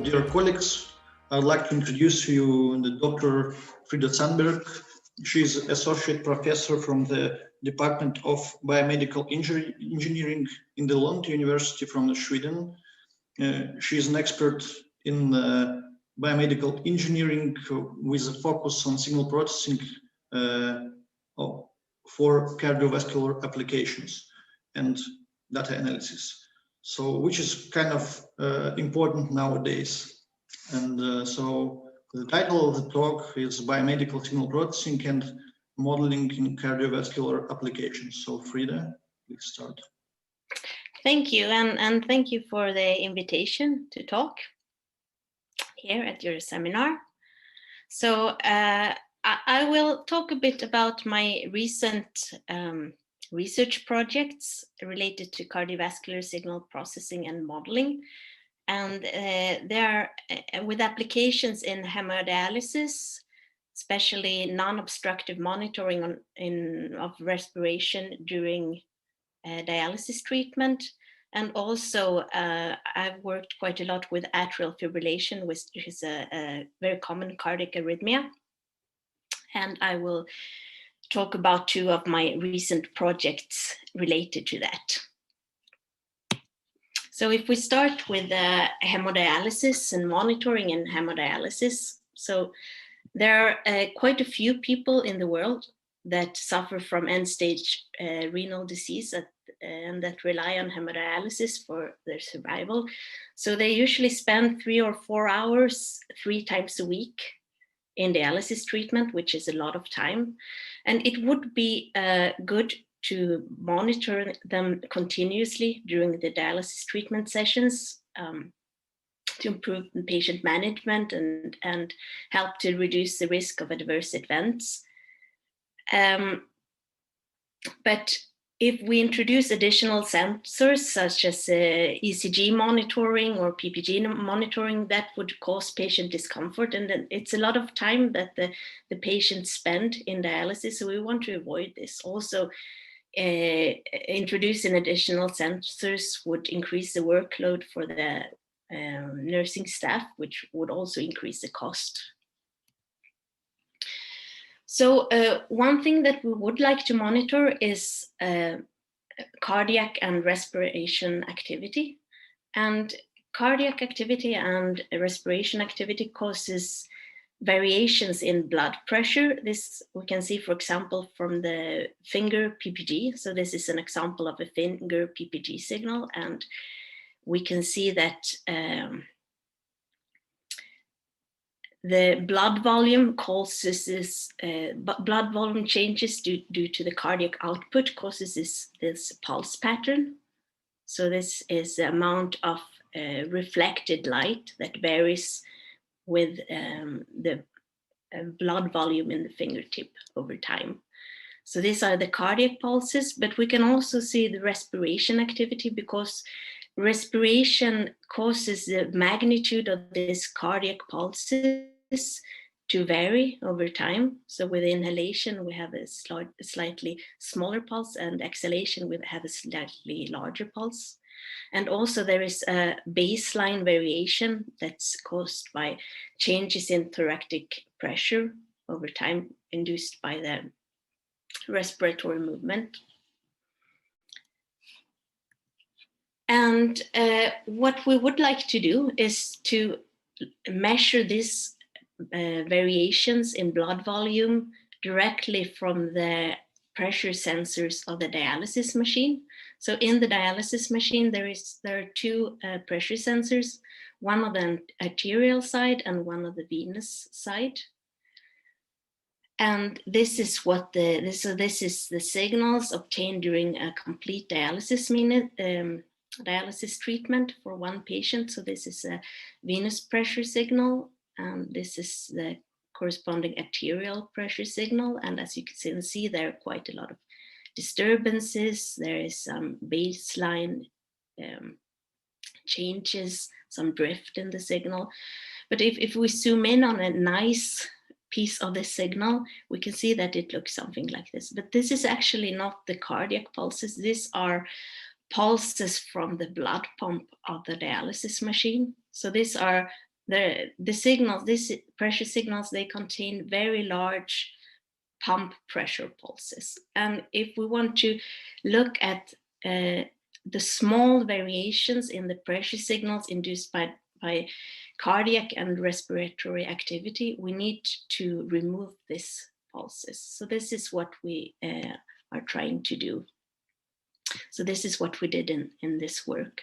Dear colleagues, I'd like to introduce you the Dr. Frida Sandberg. She is Associate Professor from the Department of Biomedical Engineering in the Lund University from Sweden. She is an expert in biomedical engineering with a focus on signal processing for cardiovascular applications and data analysis. So, which is kind of important nowadays. And so the title of the talk is Biomedical Signal Processing and Modeling in Cardiovascular Applications. So Frida, please start. Thank you, and thank you for the invitation to talk here at your seminar. So I will talk a bit about my recent research projects related to cardiovascular signal processing and modeling. And they are with applications in hemodialysis, especially non-obstructive monitoring of respiration during dialysis treatment. And also I've worked quite a lot with atrial fibrillation, which is a very common cardiac arrhythmia. And I will talk about two of my recent projects related to that. So if we start with hemodialysis and monitoring in hemodialysis, so there are quite a few people in the world that suffer from end-stage renal disease and that rely on hemodialysis for their survival. So they usually spend 3 or 4 hours 3 times a week in dialysis treatment, which is a lot of time. And it would be good to monitor them continuously during the dialysis treatment sessions to improve patient management and help to reduce the risk of adverse events. But if we introduce additional sensors such as ECG monitoring or PPG monitoring, that would cause patient discomfort, and then it's a lot of time that the patients spend in dialysis, so we want to avoid this. Also, introducing additional sensors would increase the workload for the nursing staff, which would also increase the cost. So one thing that we would like to monitor is cardiac and respiration activity. And cardiac activity and respiration activity causes variations in blood pressure. This we can see, for example, from the finger PPG. So this is an example of a finger PPG signal, and we can see that the blood volume causes this, blood volume changes due to the cardiac output causes this pulse pattern. So this is the amount of reflected light that varies with the blood volume in the fingertip over time. So these are the cardiac pulses, but we can also see the respiration activity, because respiration causes the magnitude of these cardiac pulses to vary over time. So with inhalation, we have a slightly smaller pulse, and exhalation, we have a slightly larger pulse. And also there is a baseline variation that's caused by changes in thoracic pressure over time induced by the respiratory movement. And what we would like to do is to measure these variations in blood volume directly from the pressure sensors of the dialysis machine. So in the dialysis machine, there are 2 pressure sensors, one on the arterial side and one on the venous side. And this is what this is the signals obtained during a complete dialysis dialysis treatment for one patient. So this is a venous pressure signal, and this is the corresponding arterial pressure signal. And as you can see, there are quite a lot of disturbances. There is some baseline changes, some drift in the signal. But if we zoom in on a nice piece of the signal, we can see that it looks something like this. But this is actually not the cardiac pulses. These are pulses from the blood pump of the dialysis machine. So these are the signals, these pressure signals, they contain very large pump pressure pulses. And if we want to look at the small variations in the pressure signals induced by cardiac and respiratory activity, we need to remove these pulses. So this is what we are trying to do. So this is what we did in this work.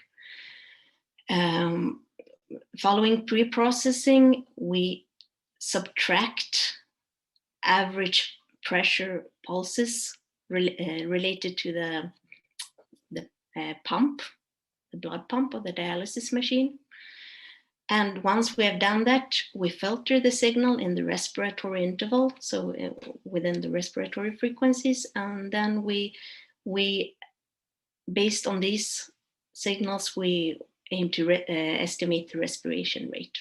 Following pre-processing, we subtract average pressure pulses related to the pump, the blood pump of the dialysis machine. And once we have done that, we filter the signal in the respiratory interval, so within the respiratory frequencies, and then we based on these signals, we aim to estimate the respiration rate.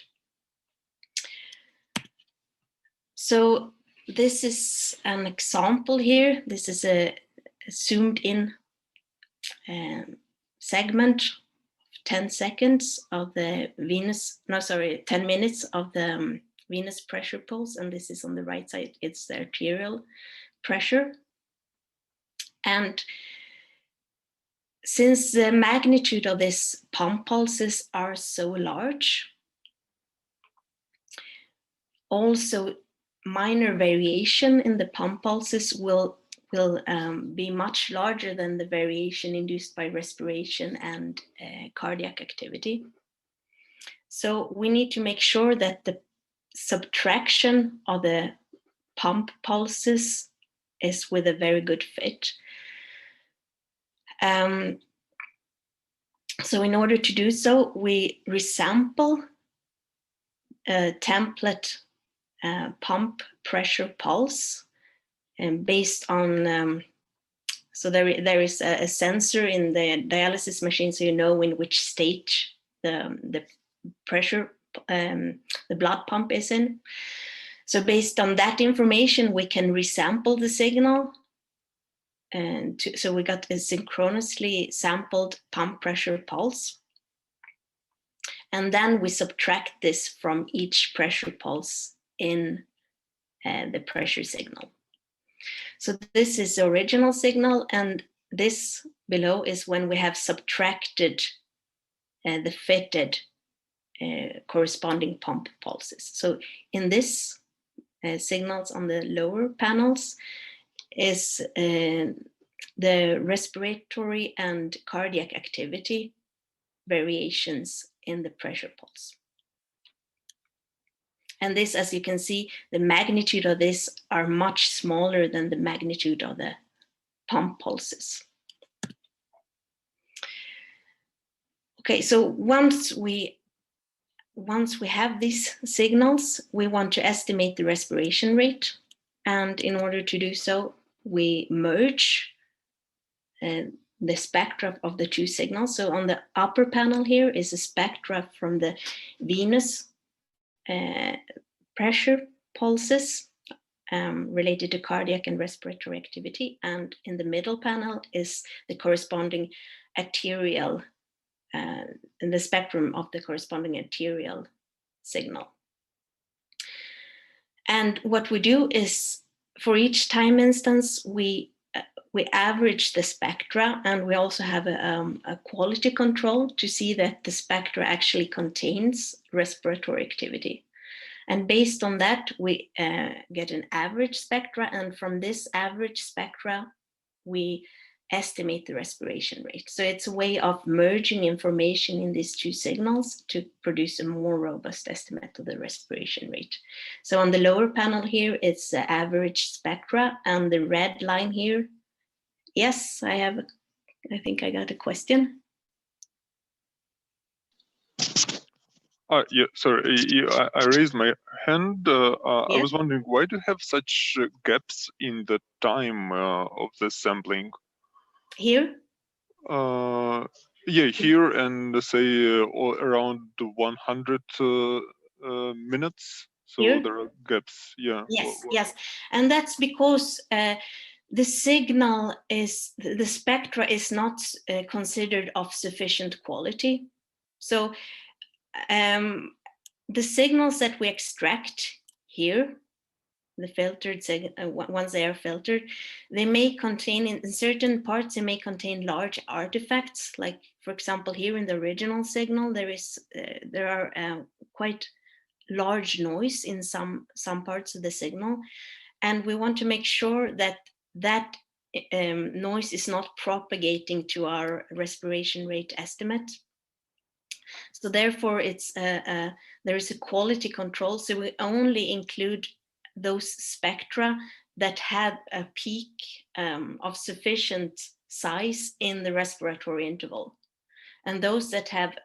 So this is an example here. This is a zoomed in segment, 10 seconds of the venous, 10 minutes of the venous pressure pulse. And this is on the right side, it's the arterial pressure. And since the magnitude of these pump pulses are so large, also minor variation in the pump pulses will be much larger than the variation induced by respiration and cardiac activity. So we need to make sure that the subtraction of the pump pulses is with a very good fit. So in order to do so, we resample a template pump pressure pulse, and based on so there is a sensor in the dialysis machine, so you know in which stage the pressure the blood pump is in. So based on that information, we can resample the signal, and so we got a synchronously sampled pump pressure pulse. And then we subtract this from each pressure pulse in the pressure signal. So this is the original signal, and this below is when we have subtracted the fitted corresponding pump pulses. So in this signals on the lower panels is the respiratory and cardiac activity variations in the pressure pulse. And this, as you can see, the magnitude of this are much smaller than the magnitude of the pump pulses. Okay, so once we have these signals, we want to estimate the respiration rate. And in order to do so, we merge the spectra of the two signals. So on the upper panel here is a spectra from the venous pressure pulses related to cardiac and respiratory activity. And in the middle panel is the corresponding arterial, in the spectrum of the corresponding arterial signal. And what we do is, for each time instance, we average the spectra, and we also have a quality control to see that the spectra actually contains respiratory activity. And based on that, we get an average spectra, and from this average spectra, we estimate the respiration rate. So it's a way of merging information in these two signals to produce a more robust estimate of the respiration rate. So on the lower panel here, it's the average spectra, and the red line here. Yes, I think I got a question. Yeah, sorry, I raised my hand. Yeah. I was wondering, why do you have such gaps in the time of the sampling? Here? Yeah, here and say around 100 minutes. So Here? there are gaps. Yeah. Yes, yes, and that's because the signal is, the spectra is not considered of sufficient quality. So the signals that we extract here, the filtered once they are filtered, they may contain, in certain parts, they may contain large artifacts. Like, for example, here in the original signal, there are quite large noise in some parts of the signal, and we want to make sure that that noise is not propagating to our respiration rate estimate. So therefore, there is a quality control. So we only include those spectra that have a peak of sufficient size in the respiratory interval. And those that have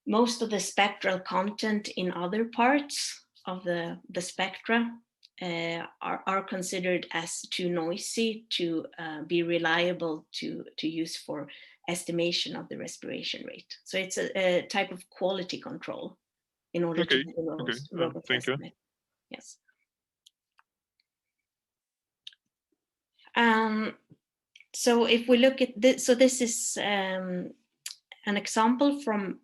most of the spectral content in other parts of the spectra are considered as too noisy to be reliable to use for estimation of the respiration rate. So it's a type of quality control in order to do robust estimate. Yes. So if we look at this, so this is an example from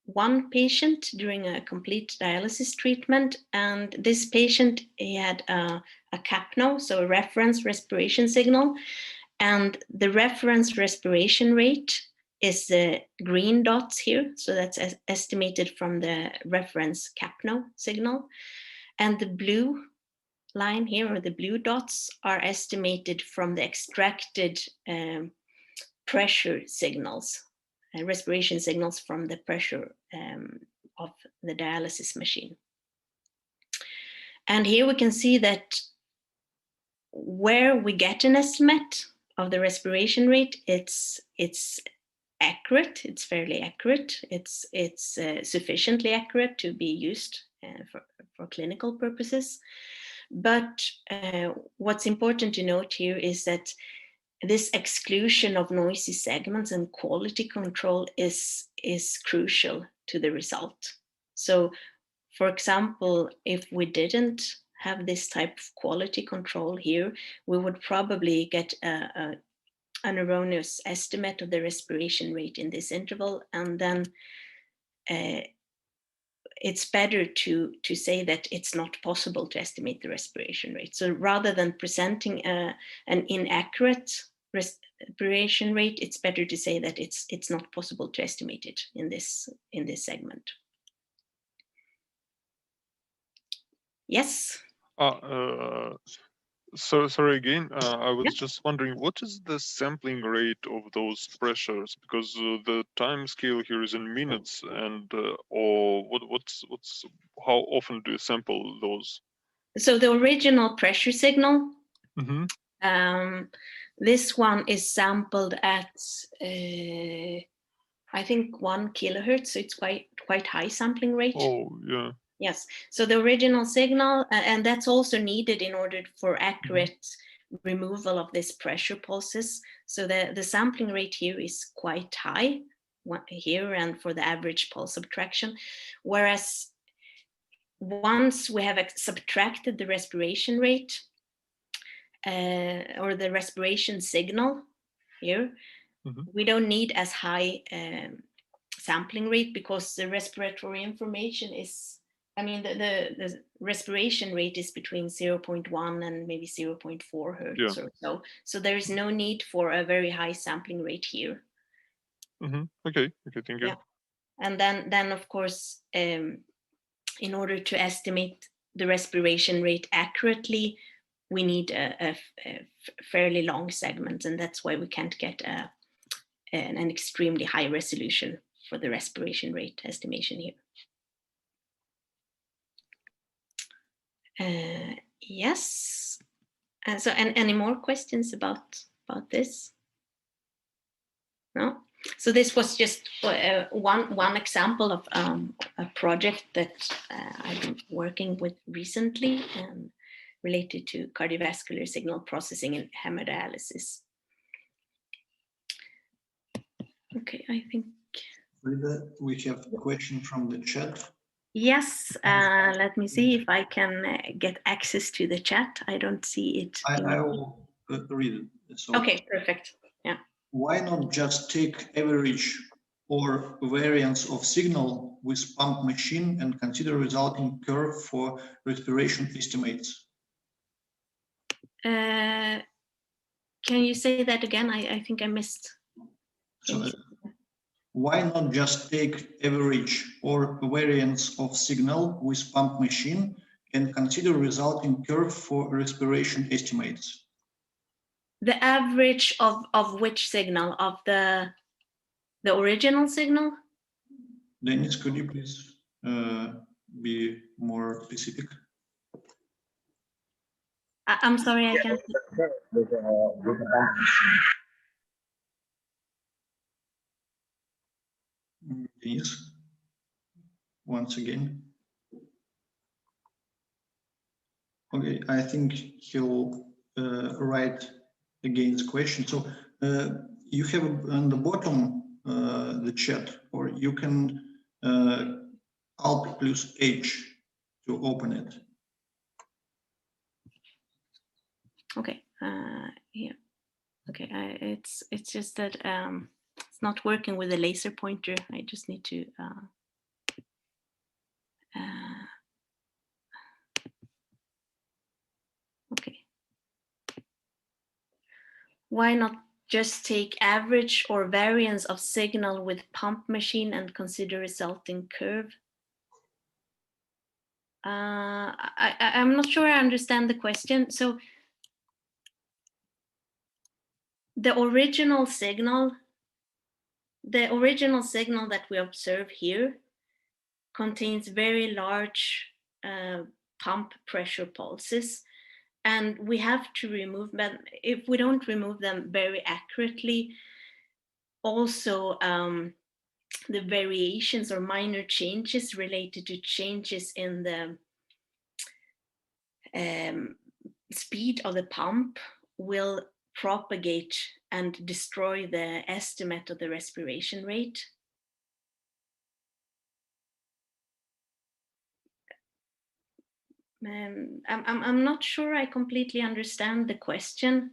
one patient during a complete dialysis treatment. And this patient, he had a CAPNO, so a reference respiration signal. And the reference respiration rate is the green dots here. So that's estimated from the reference CAPNO signal. And the blue line here, or the blue dots, are estimated from the extracted pressure signals, respiration signals from the pressure of the dialysis machine. And here we can see that where we get an estimate of the respiration rate, it's accurate, it's fairly accurate, it's sufficiently accurate to be used for clinical purposes. But what's important to note here is that this exclusion of noisy segments and quality control is crucial to the result. So, for example, if we didn't have this type of quality control here, we would probably get an erroneous estimate of the respiration rate in this interval, and then it's better to say that it's not possible to estimate the respiration rate. So rather than presenting an inaccurate respiration rate, it's better to say that it's not possible to estimate it in this segment. Yes. So sorry again. I was just wondering, what is the sampling rate of those pressures? Because the time scale here is in minutes, and or what's how often do you sample those? So the original pressure signal, this one is sampled at I think 1 kilohertz. So it's quite high sampling rate. Oh yeah. Yes, so the original signal, and that's also needed in order for accurate removal of this pressure pulses. So the sampling rate here is quite high here and for the average pulse subtraction. Whereas once we have subtracted the respiration rate or the respiration signal here, we don't need as high sampling rate, because the respiratory information is, I mean, the respiration rate is between 0.1 and maybe 0.4 hertz or so. So there is no need for a very high sampling rate here. Okay, thank you. Yeah. And then of course, in order to estimate the respiration rate accurately, we need a fairly long segment, and that's why we can't get an extremely high resolution for the respiration rate estimation here. Yes. So, any more questions about this? No. So this was just one example of a project that I've been working with recently, related to cardiovascular signal processing in hemodialysis. Okay, I think. Frida, we have a question from the chat. Yes, let me see if I can get access to the chat. I don't see it. I will read it. Okay, perfect. Yeah. Why not just take average or variance of signal with pump machine and consider resulting curve for respiration estimates. Can you say that again? I think I missed. So, why not just take average or variance of signal with pump machine and consider resulting curve for respiration estimates? The average of which signal? Of the original signal? Dennis, could you please be more specific? I'm sorry, I can't. Dennis, once again. Okay, I think he'll write again the question. So you have on the bottom the chat, or you can Alt plus H to open it. Okay, yeah. Okay, it's just that it's not working with the laser pointer. I just need to. Okay. Why not just take average or variance of signal with pump machine and consider resulting curve? I'm not sure I understand the question. So the original signal that we observe here contains very large pump pressure pulses, and we have to remove them. If we don't remove them very accurately, also the variations or minor changes related to changes in the speed of the pump will propagate and destroy the estimate of the respiration rate. I'm not sure I completely understand the question.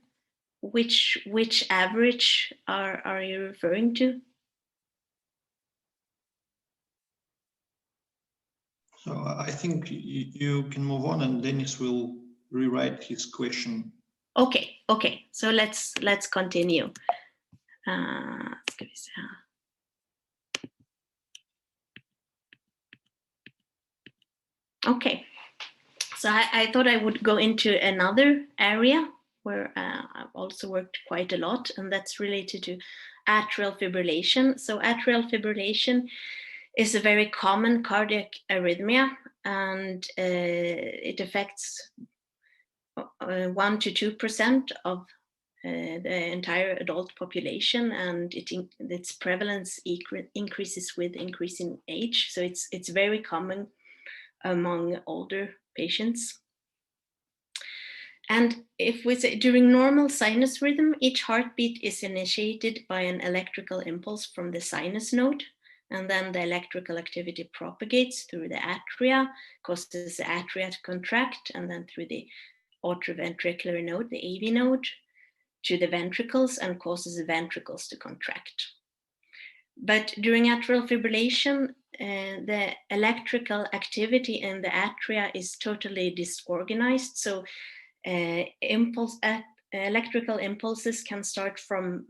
Which average are you referring to? So I think you can move on, and Dennis will rewrite his question. Okay. So let's continue. Okay. So I thought I would go into another area where I've also worked quite a lot, and that's related to atrial fibrillation. So atrial fibrillation is a very common cardiac arrhythmia, and it affects 1 to 2% of the entire adult population, and its prevalence increases with increasing age. So it's very common among older patients. And if we say during normal sinus rhythm, each heartbeat is initiated by an electrical impulse from the sinus node, and then the electrical activity propagates through the atria, causes the atria to contract, and then through the atrioventricular node, the AV node, to the ventricles, and causes the ventricles to contract. But during atrial fibrillation, the electrical activity in the atria is totally disorganized. So electrical impulses can start from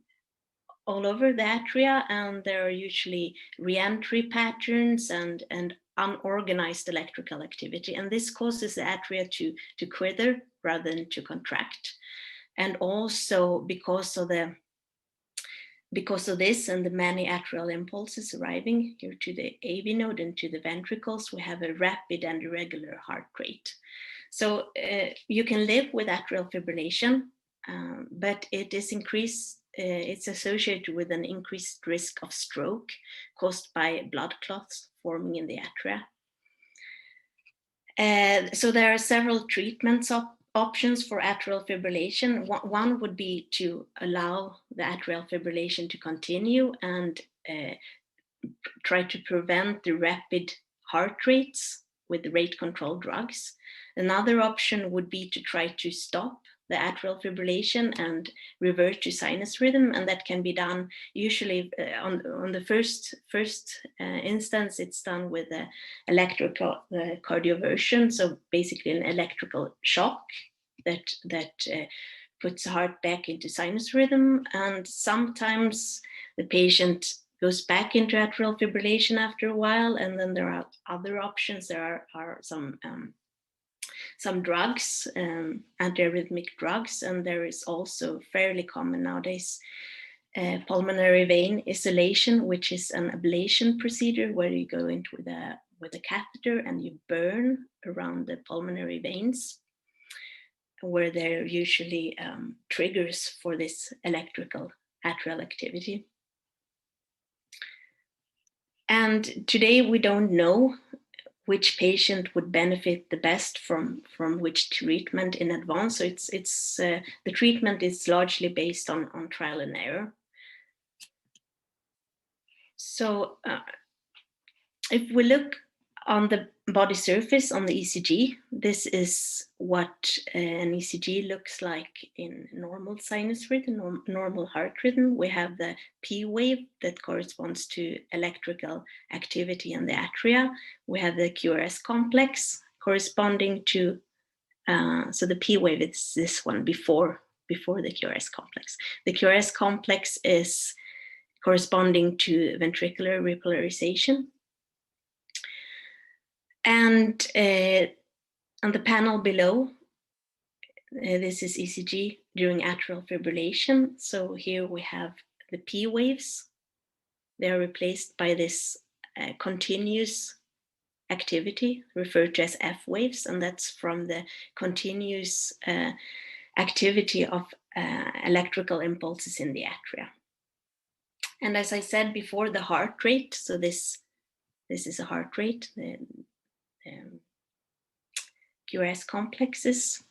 all over the atria, and there are usually re-entry patterns and unorganized electrical activity. And this causes the atria to quiver rather than to contract. And also because of this and the many atrial impulses arriving here to the AV node and to the ventricles, we have a rapid and irregular heart rate. So you can live with atrial fibrillation, but it's associated with an increased risk of stroke caused by blood clots forming in the atria. So there are several treatments options for atrial fibrillation. One would be to allow the atrial fibrillation to continue and try to prevent the rapid heart rates with rate control drugs. Another option would be to try to stop the atrial fibrillation and revert to sinus rhythm, and that can be done usually on the first instance. It's done with the electrical cardioversion, so basically an electrical shock that puts the heart back into sinus rhythm, and sometimes the patient goes back into atrial fibrillation after a while, and then there are other options. There are some drugs, antiarrhythmic drugs, and there is also fairly common nowadays pulmonary vein isolation, which is an ablation procedure where you go into with a catheter and you burn around the pulmonary veins, where there are usually triggers for this electrical atrial activity. And today we don't know which patient would benefit the best from which treatment in advance. So it's the treatment is largely based on trial and error. So if we look on the body surface on the ECG, this is what an ECG looks like in normal sinus rhythm, normal heart rhythm. We have the P wave that corresponds to electrical activity in the atria. We have the QRS complex corresponding to, so the P wave is this one before the QRS complex. The QRS complex is corresponding to ventricular repolarization. And on the panel below, this is ECG during atrial fibrillation. So here we have the P waves. They are replaced by this continuous activity referred to as F waves, and that's from the continuous activity of electrical impulses in the atria. And as I said before, the heart rate, so this is a heart rate, the QRS complexes.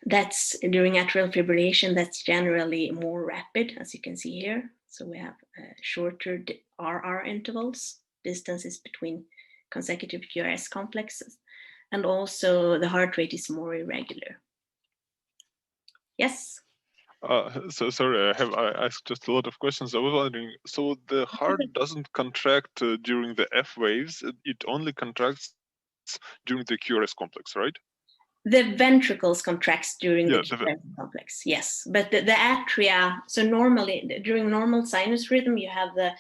That's during atrial fibrillation, that's generally more rapid, as you can see here. So we have shorter RR intervals, distances between consecutive QRS complexes, and also the heart rate is more irregular. Yes? So sorry, I asked just a lot of questions. I was wondering, so the heart doesn't contract during the F waves, it only contracts during the QRS complex, right? The ventricles contracts during the QRS complex, yes. But the atria, so normally during normal sinus rhythm, you have the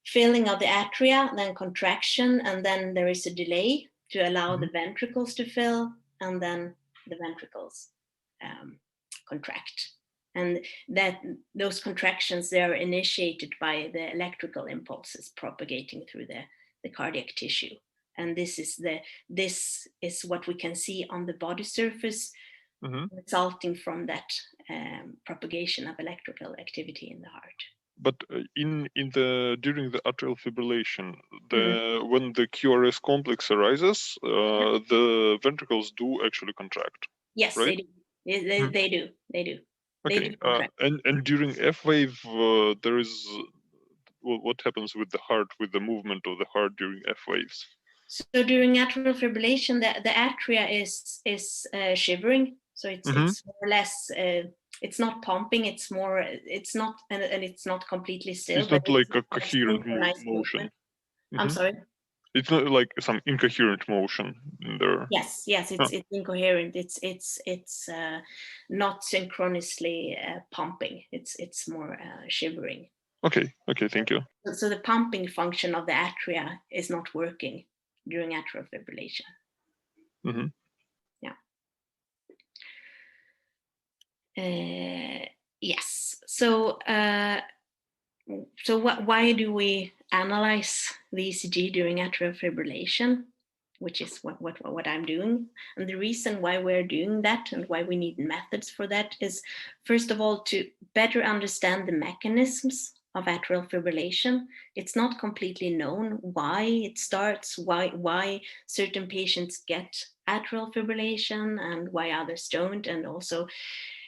filling of the atria, then contraction, and then there is a delay to allow the ventricles to fill, and then the ventricles contract. And that those contractions, they are initiated by the electrical impulses propagating through the cardiac tissue. And this is what we can see on the body surface, resulting from that propagation of electrical activity in the heart. But during the atrial fibrillation, when the QRS complex arises, the ventricles do actually contract. Yes, right? They do. They do. Okay, and during F wave, there is what happens with the heart, with the movement of the heart during F waves? So during atrial fibrillation, the atria is shivering. So it's more or less it's not pumping. It's more it's not and it's not completely still. It's not like a coherent motion. I'm sorry. It's not like some incoherent motion in there. Yes, it's incoherent. It's not synchronously pumping. It's more shivering. Okay, thank you. So the pumping function of the atria is not working during atrial fibrillation. Yeah. Yes. So why do we analyze the ECG during atrial fibrillation, which is what I'm doing? And the reason why we're doing that and why we need methods for that is, first of all, to better understand the mechanisms of atrial fibrillation. It's not completely known why it starts, why certain patients get atrial fibrillation and why others don't, and also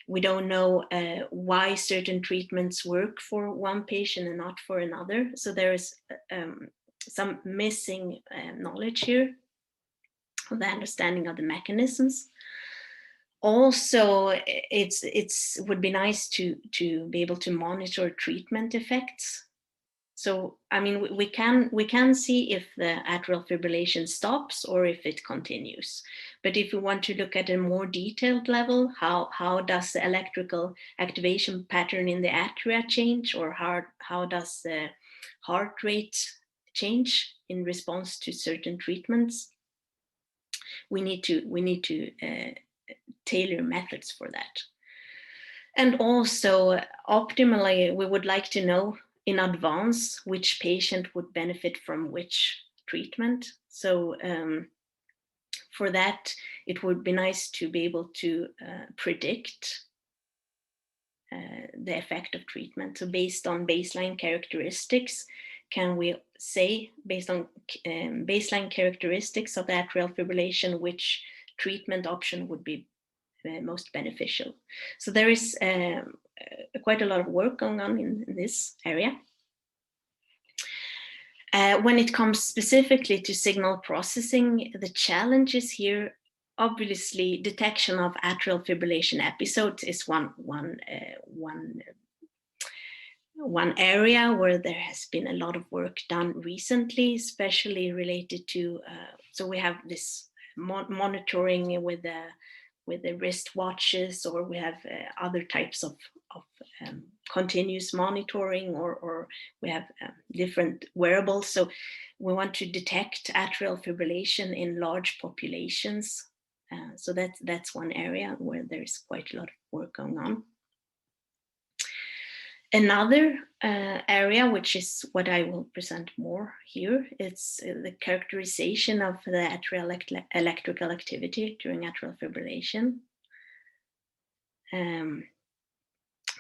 we don't know why certain treatments work for one patient and not for another. So there is some missing knowledge here of the understanding of the mechanisms. Also, it's would be nice to be able to monitor treatment effects. So, I mean, we can see if the atrial fibrillation stops or if it continues. But if we want to look at a more detailed level, how does the electrical activation pattern in the atria change, or how does the heart rate change in response to certain treatments? We need to tailor methods for that. And also, optimally, we would like to know in advance which patient would benefit from which treatment. So for that, it would be nice to be able to predict the effect of treatment. So based on baseline characteristics, can we say, based on baseline characteristics of the atrial fibrillation, which treatment option would be most beneficial? So there is quite a lot of work going on in this area. When it comes specifically to signal processing, the challenges here, obviously, detection of atrial fibrillation episodes is one area where there has been a lot of work done recently, especially related to, so we have this monitoring with the wristwatches, or we have other types of continuous monitoring, or we have different wearables. So we want to detect atrial fibrillation in large populations. So that's one area where there's quite a lot of work going on. Another area, which is what I will present more here, it's the characterization of the atrial electrical activity during atrial fibrillation.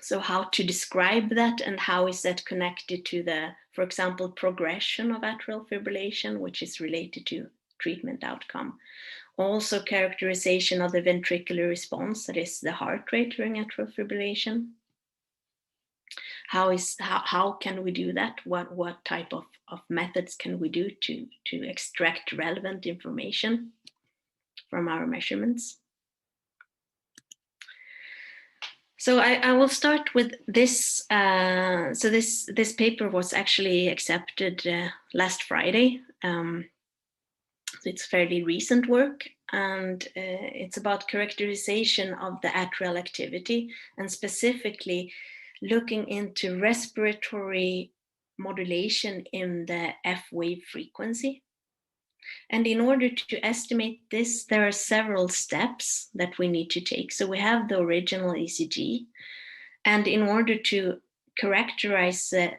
So how to describe that, and how is that connected to the, for example, progression of atrial fibrillation, which is related to treatment outcome. Also characterization of the ventricular response, that is the heart rate during atrial fibrillation. How can we do that? What type of methods can we do to extract relevant information from our measurements? So I will start with this. So this paper was actually accepted last Friday. So it's fairly recent work, and it's about characterization of the atrial activity, and specifically looking into respiratory modulation in the F-wave frequency. And in order to estimate this, there are several steps that we need to take. So we have the original ECG, and in order to characterize the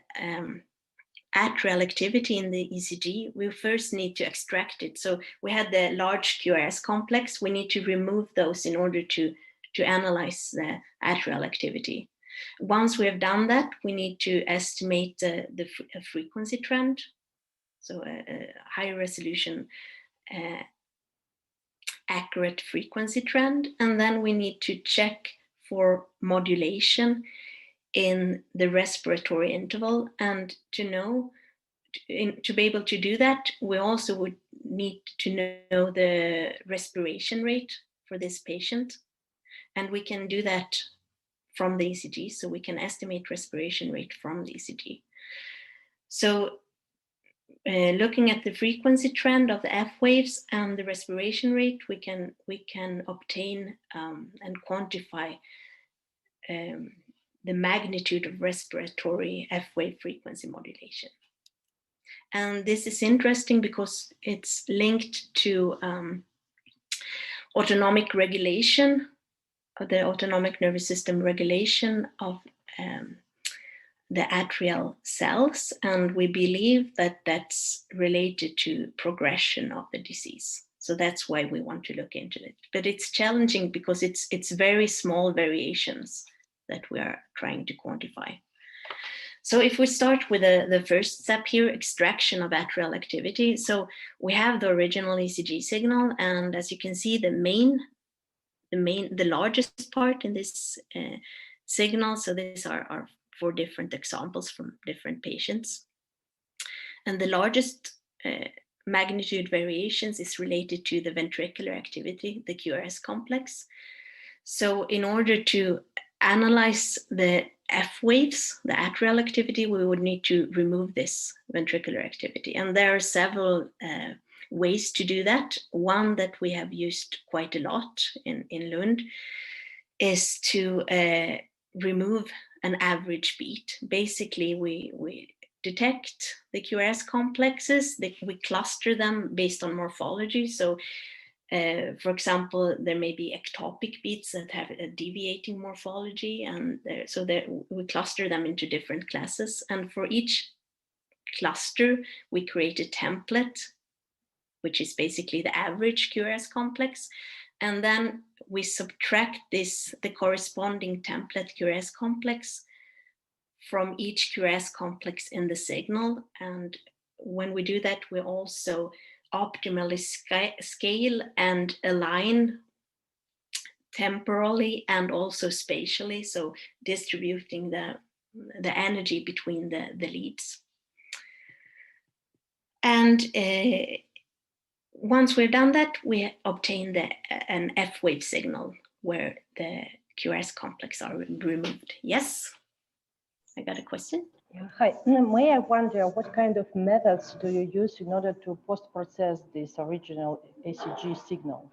atrial activity in the ECG, we first need to extract it. So we had the large QRS complex. We need to remove those in order to analyze the atrial activity. Once we have done that, we need to estimate the frequency trend. So a higher resolution, accurate frequency trend. And then we need to check for modulation in the respiratory interval. And to be able to do that, we also would need to know the respiration rate for this patient. And we can do that from the ECG, so we can estimate respiration rate from the ECG. So looking at the frequency trend of the F waves and the respiration rate, we can obtain and quantify the magnitude of respiratory F wave frequency modulation. And this is interesting because it's linked to autonomic regulation, the autonomic nervous system regulation of the atrial cells, and we believe that that's related to progression of the disease. So that's why we want to look into it. But it's challenging because it's very small variations that we are trying to quantify. So if we start with the first step here, extraction of atrial activity. So we have the original ECG signal, and as you can see, the largest part in this signal. So these are 4 different examples from different patients. And the largest magnitude variations is related to the ventricular activity, the QRS complex. So in order to analyze the F waves, the atrial activity, we would need to remove this ventricular activity. And there are several ways to do that. One that we have used quite a lot in Lund is to remove an average beat. Basically, we detect the QRS complexes, we cluster them based on morphology. So for example, there may be ectopic beats that have a deviating morphology, and so we cluster them into different classes. And for each cluster, we create a template, which is basically the average QRS complex. And then we subtract the corresponding template QRS complex from each QRS complex in the signal. And when we do that, we also optimally scale and align temporally and also spatially, so distributing the energy between the leads. And once we've done that, we obtain an F wave signal where the QRS complex are removed. Yes, I got a question. Yeah, hi, may I wonder what kind of methods do you use in order to post-process this original ECG signal?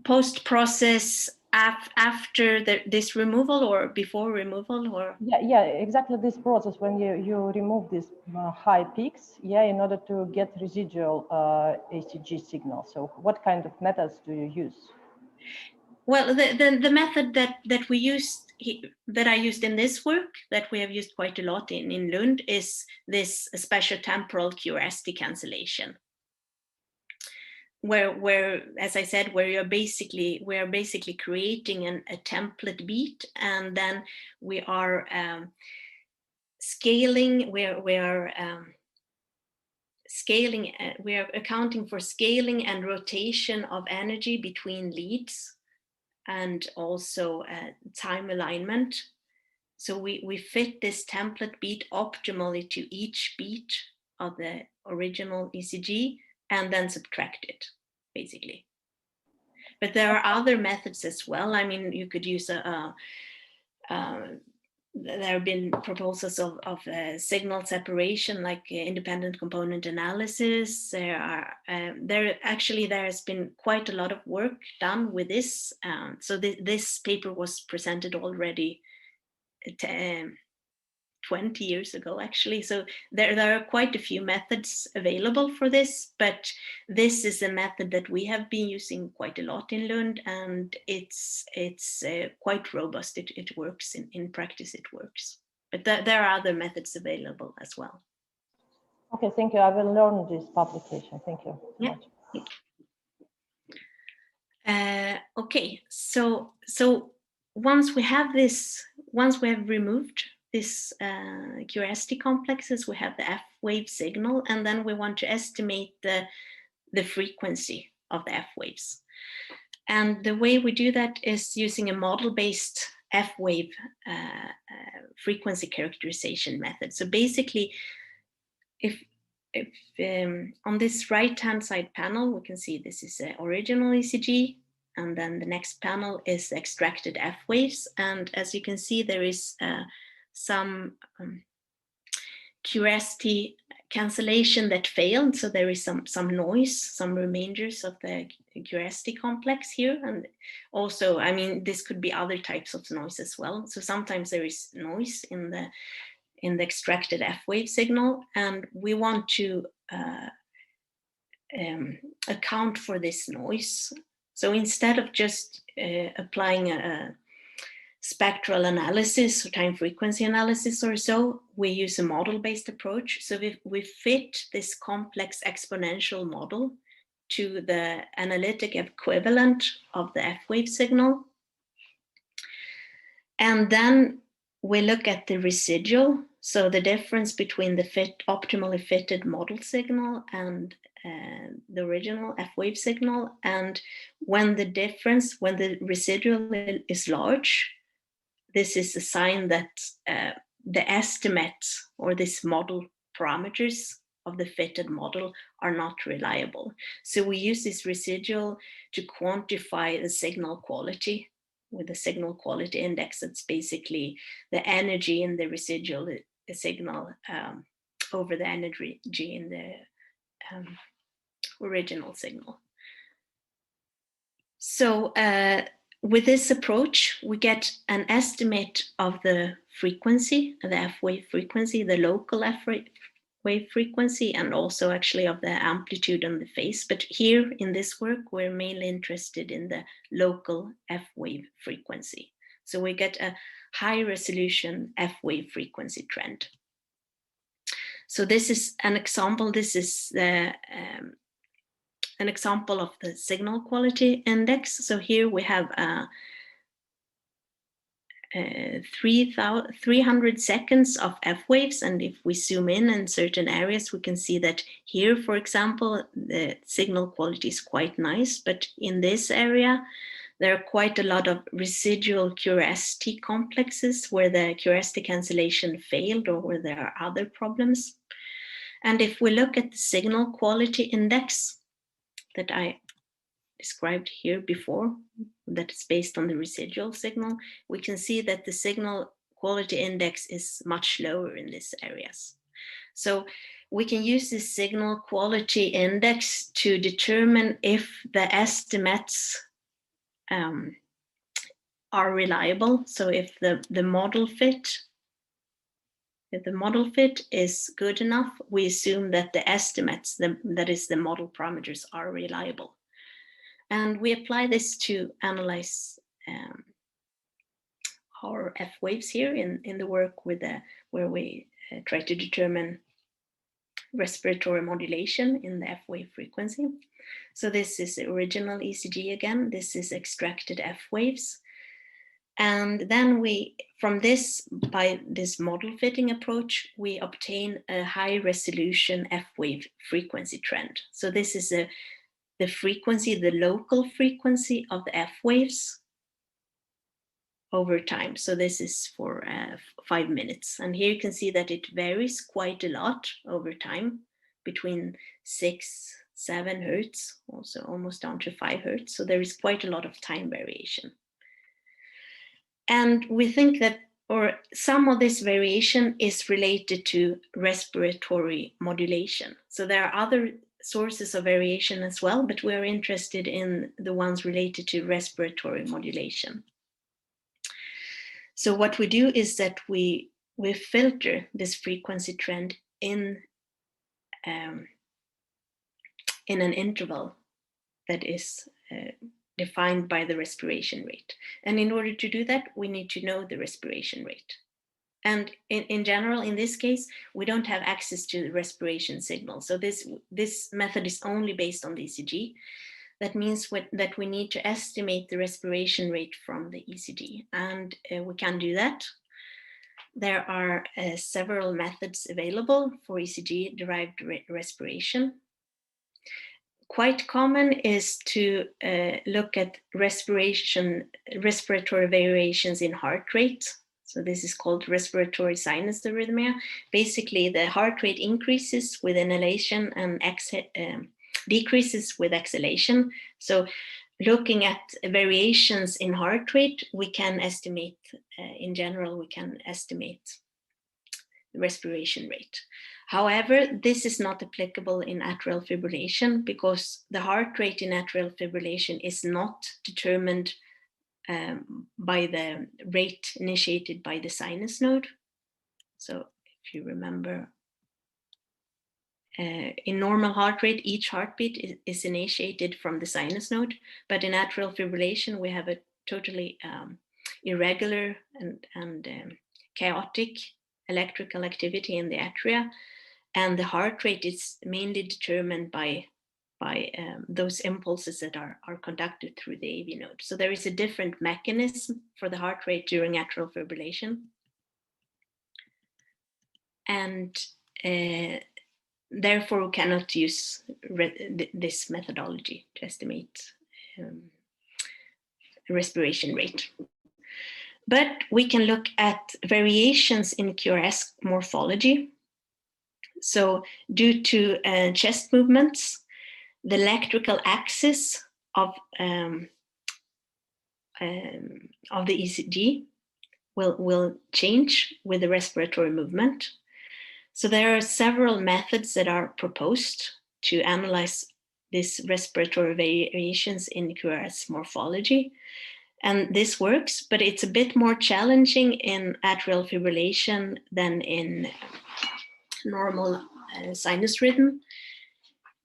Post-process after this removal or before removal, or? Yeah, exactly this process when you remove these high peaks, in order to get residual ECG signal. So what kind of methods do you use? Well, the method that we used, that I used in this work, that we have used quite a lot in Lund, is this spatiotemporal QRS decancellation, where, as I said, where we are basically creating a template beat, and then we are scaling. We are accounting for scaling and rotation of energy between leads, and also time alignment. So we fit this template beat optimally to each beat of the original ECG and then subtract it, basically. But there are other methods as well. I mean, you could use there have been proposals of signal separation, like independent component analysis. There has been quite a lot of work done with this. So this paper was presented already 20 years ago, actually. So there are quite a few methods available for this, but this is a method that we have been using quite a lot in Lund, and it's quite robust. It works in practice. It works, but there are other methods available as well. Okay, thank you. I will learn this publication. Thank you. Yeah. Okay, so once we have removed this QRST complexes, we have the F wave signal, and then we want to estimate the frequency of the F waves. And the way we do that is using a model-based F wave frequency characterization method. So basically, if on this right-hand side panel, we can see this is the original ECG, and then the next panel is extracted F waves. And as you can see, there is some QRST cancellation that failed. So there is some noise, some remainders of the QRST complex here. And also, I mean, this could be other types of noise as well. So sometimes there is noise in the extracted F wave signal, and we want to account for this noise. So instead of just applying a spectral analysis or time frequency analysis or so, we use a model-based approach. So we fit this complex exponential model to the analytic equivalent of the F wave signal. And then we look at the residual, so the difference between the optimally fitted model signal and the original F wave signal. And when the residual is large, this is a sign that the estimate or this model parameters of the fitted model are not reliable. So we use this residual to quantify the signal quality with the signal quality index. That's basically the energy in the residual signal over the energy in the original signal. So with this approach, we get an estimate of the frequency, the F-wave frequency, the local F-wave frequency, and also actually of the amplitude and the phase. But here in this work, we're mainly interested in the local F-wave frequency. So we get a high resolution F-wave frequency trend. So this is an example. This is the an example of the signal quality index. So here we have 300 seconds of F waves. And if we zoom in certain areas, we can see that here, for example, the signal quality is quite nice. But in this area, there are quite a lot of residual curiosity complexes where the curiosity cancellation failed or where there are other problems. And if we look at the signal quality index that I described here before, that is based on the residual signal, we can see that the signal quality index is much lower in these areas. So we can use this signal quality index to determine if the estimates are reliable. So if the model fit, if the model fit is good enough, we assume that the estimates, that is the model parameters, are reliable. And we apply this to analyze our F waves here in the work with where we try to determine respiratory modulation in the F wave frequency. So this is the original ECG again. This is extracted F waves. And then we, from this, by this model fitting approach, we obtain a high resolution F wave frequency trend. So this is the frequency, the local frequency of the F waves over time. So this is for 5 minutes. And here you can see that it varies quite a lot over time, between 6, 7 hertz, also almost down to 5 hertz. So there is quite a lot of time variation. And we think that, or some of this variation is related to respiratory modulation. So there are other sources of variation as well, but we're interested in the ones related to respiratory modulation. So what we do is that we filter this frequency trend in an interval that is defined by the respiration rate. And in order to do that, we need to know the respiration rate. And in general, in this case, we don't have access to the respiration signal. So this method is only based on the ECG. That means that we need to estimate the respiration rate from the ECG. And we can do that. There are several methods available for ECG derived respiration. Quite common is to look at respiratory variations in heart rate. So this is called respiratory sinus arrhythmia. Basically, the heart rate increases with inhalation and decreases with exhalation. So looking at variations in heart rate, we can estimate, in general, we can estimate the respiration rate. However, this is not applicable in atrial fibrillation because the heart rate in atrial fibrillation is not determined by the rate initiated by the sinus node. So if you remember, in normal heart rate, each heartbeat is initiated from the sinus node, but in atrial fibrillation, we have a totally irregular and chaotic electrical activity in the atria, and the heart rate is mainly determined by those impulses that are conducted through the AV node. So there is a different mechanism for the heart rate during atrial fibrillation. And therefore, we cannot use this methodology to estimate respiration rate. But we can look at variations in QRS morphology. So due to chest movements, the electrical axis of the ECG will change with the respiratory movement. So there are several methods that are proposed to analyze these respiratory variations in QRS morphology. And this works, but it's a bit more challenging in atrial fibrillation than in normal sinus rhythm,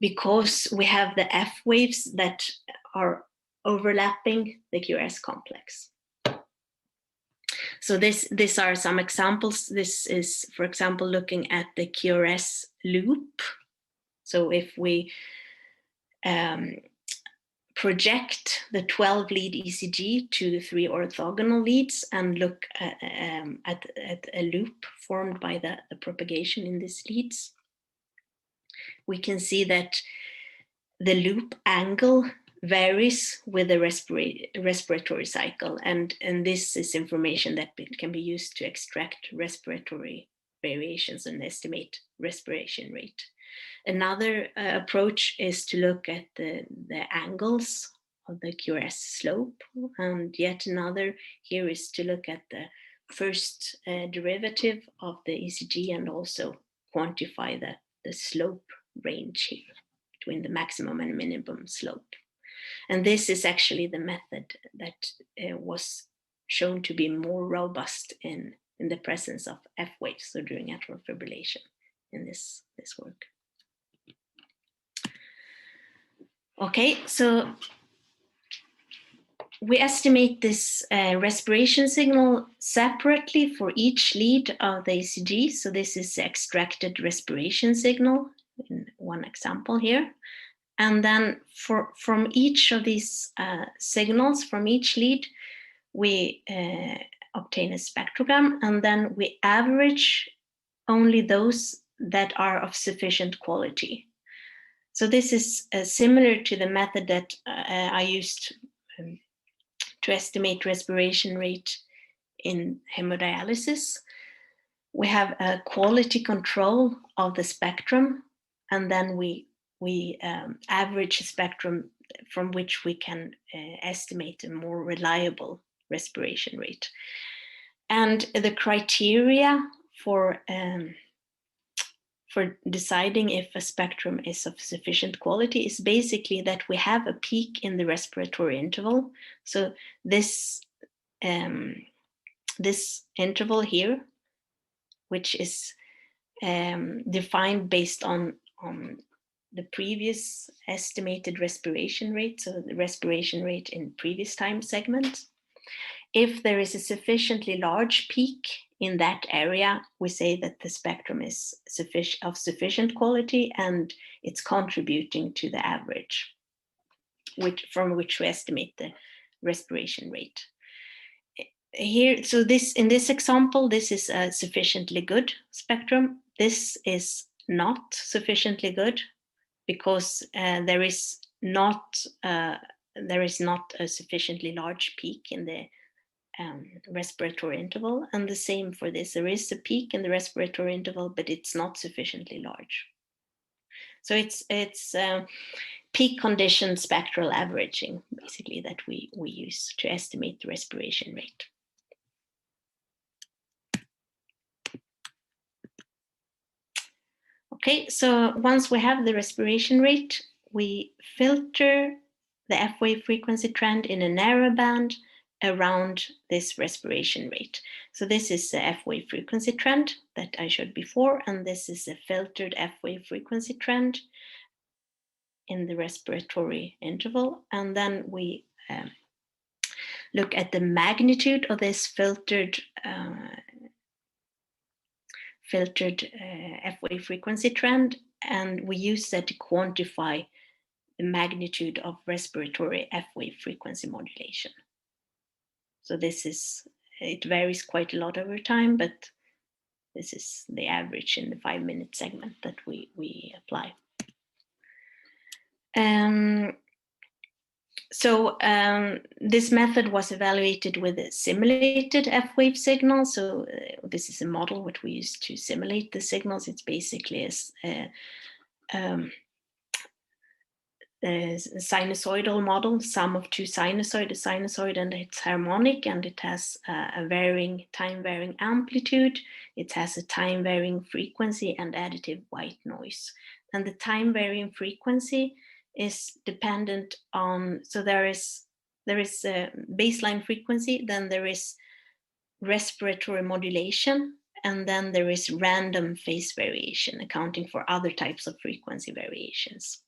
because we have the F waves that are overlapping the QRS complex. So these are some examples. This is, for example, looking at the QRS loop. So if we project the 12 lead ECG to the 3 orthogonal leads and look at a loop formed by the propagation in these leads, we can see that the loop angle varies with the respiratory cycle, and this is information that can be used to extract respiratory variations and estimate respiration rate. Another approach is to look at the angles of the QRS slope, and yet another here is to look at the first derivative of the ECG and also quantify the slope range here between the maximum and minimum slope. And this is actually the method that was shown to be more robust in the presence of F waves, so during atrial fibrillation in this work. Okay, so we estimate this respiration signal separately for each lead of the ECG. So this is the extracted respiration signal in one example here. And then from each of these signals, from each lead, we obtain a spectrogram, and then we average only those that are of sufficient quality. So this is similar to the method that I used to estimate respiration rate in hemodialysis. We have a quality control of the spectrum, and then we average a spectrum from which we can estimate a more reliable respiration rate. And the criteria for deciding if a spectrum is of sufficient quality is basically that we have a peak in the respiratory interval. So this interval here, which is defined based on the previous estimated respiration rate, so the respiration rate in previous time segments. If there is a sufficiently large peak in that area, we say that the spectrum is of sufficient quality and it's contributing to the average, from which we estimate the respiration rate. Here, so in this example, this is a sufficiently good spectrum. This is not sufficiently good because there is not a sufficiently large peak in the respiratory interval, and the same for this. There is a peak in the respiratory interval, but it's not sufficiently large. So it's peak condition spectral averaging, basically, that we use to estimate the respiration rate. Okay, so once we have the respiration rate, we filter the F wave frequency trend in a narrow band around this respiration rate. So this is the F wave frequency trend that I showed before, and this is a filtered F wave frequency trend in the respiratory interval. And then we look at the magnitude of this filtered F wave frequency trend, and we use that to quantify the magnitude of respiratory F wave frequency modulation. So it varies quite a lot over time, but this is the average in the 5-minute segment that we apply. So this method was evaluated with a simulated F-wave signal. So this is a model which we use to simulate the signals. It's basically a sinusoidal model, sum of two sinusoid, a sinusoid and its harmonic, and it has a varying, time-varying amplitude. It has a time-varying frequency and additive white noise. And the time-varying frequency is dependent on, so there is a baseline frequency, then there is respiratory modulation, and then there is random phase variation, accounting for other types of frequency variations.